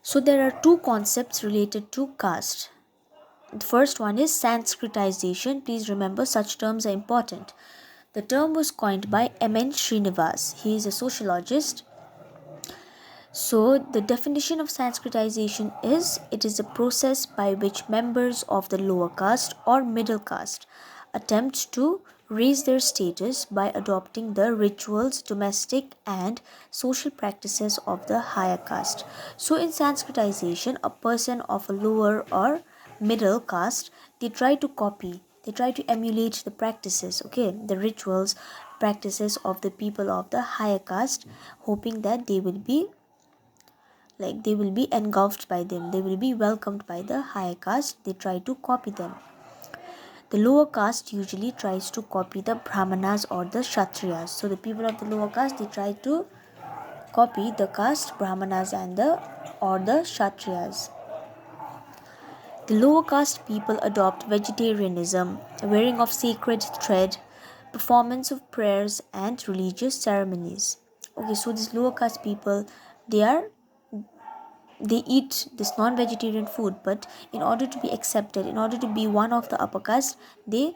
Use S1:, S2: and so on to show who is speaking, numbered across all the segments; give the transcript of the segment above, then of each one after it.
S1: So there are two concepts related to caste. The first one is Sanskritization. Please remember, such terms are important. The term was coined by M.N. Srinivas. He is a sociologist. So, the definition of Sanskritization is it is a process by which members of the lower caste or middle caste attempt to raise their status by adopting the rituals, domestic, and social practices of the higher caste. So, in Sanskritization, a person of a lower or middle caste, they try to copy, they try to emulate the practices, okay, the rituals, practices of the people of the higher caste, hoping that they will be engulfed by them, they will be welcomed by the higher caste. They try to copy them. The lower caste usually tries to copy the brahmanas or the kshatriyas. So the people of the lower caste, they try to copy the caste brahmanas and the kshatriyas. The lower caste people adopt vegetarianism, wearing of sacred thread, performance of prayers, and religious ceremonies. Okay, so these lower caste people, they are they eat this non-vegetarian food, but in order to be accepted, in order to be one of the upper caste, they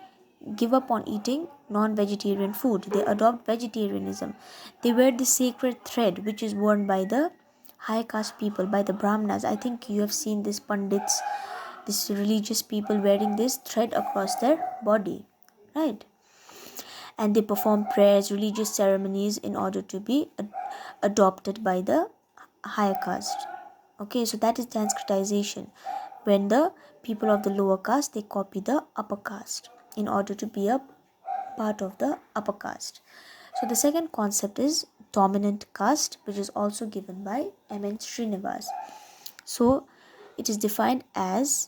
S1: give up on eating non-vegetarian food. They adopt vegetarianism. They wear the sacred thread which is worn by the high caste people, by the brahmanas. I think you have seen these pandits, these religious people wearing this thread across their body, right? And they perform prayers, religious ceremonies in order to be adopted by the higher caste. Okay, so that is Sanskritization, when the people of the lower caste, they copy the upper caste in order to be a part of the upper caste. So the second concept is dominant caste, which is also given by M.N. Srinivas. So it is defined as,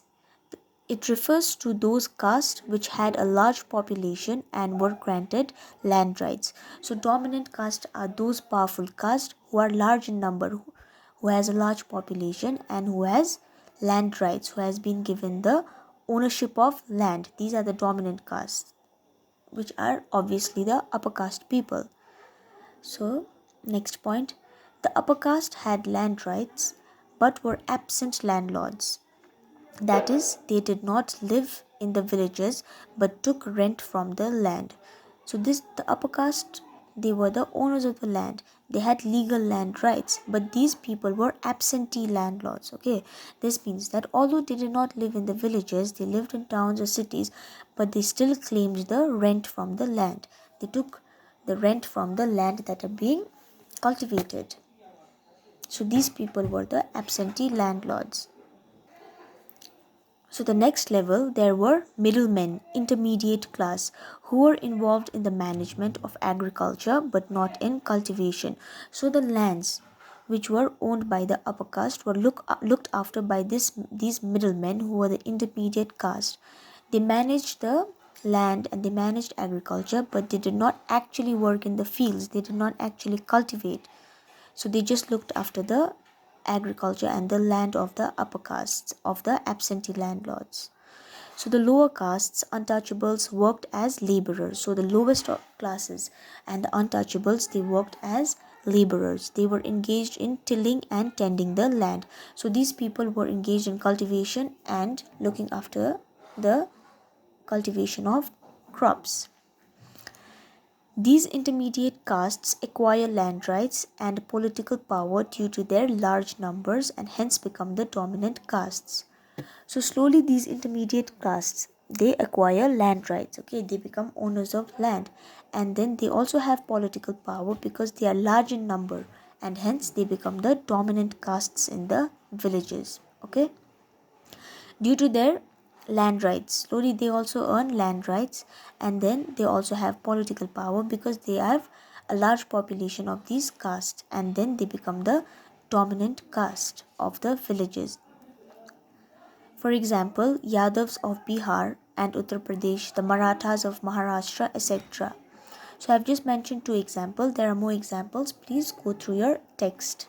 S1: it refers to those castes which had a large population and were granted land rights. So dominant castes are those powerful castes who are large in number, who has a large population and who has land rights, who has been given the ownership of land. These are the dominant castes, which are obviously the upper caste people. So next point, the upper caste had land rights but were absent landlords. That is, they did not live in the villages but took rent from the land. So the upper caste, they were the owners of the land. They had legal land rights, but these people were absentee landlords. Okay, this means that although they did not live in the villages, they lived in towns or cities, but they still claimed the rent from the land. They took the rent from the land that are being cultivated. So these people were the absentee landlords. So the next level, there were middlemen, intermediate class, who were involved in the management of agriculture but not in cultivation. So the lands which were owned by the upper caste were looked after by these middlemen, who were the intermediate caste. They managed the land and they managed agriculture, but they did not actually work in the fields. They did not actually cultivate. So they just looked after the agriculture and the land of the upper castes, of the absentee landlords. So the lower castes, untouchables, worked as laborers. So the lowest classes and the untouchables, they worked as laborers. They were engaged in tilling and tending the land. So these people were engaged in cultivation and looking after the cultivation of crops. These intermediate castes acquire land rights and political power due to their large numbers and hence become the dominant castes. So slowly these intermediate castes, they acquire land rights, okay, they become owners of land, and then they also have political power because they are large in number and hence they become the dominant castes in the villages, okay. Due to their land rights, slowly they also earn land rights, and then they also have political power because they have a large population of these castes, and then they become the dominant caste of the villages. For example, Yadavs of Bihar and Uttar Pradesh, the Marathas of Maharashtra, etc. So I've just mentioned two examples. There are more examples. Please go through your text.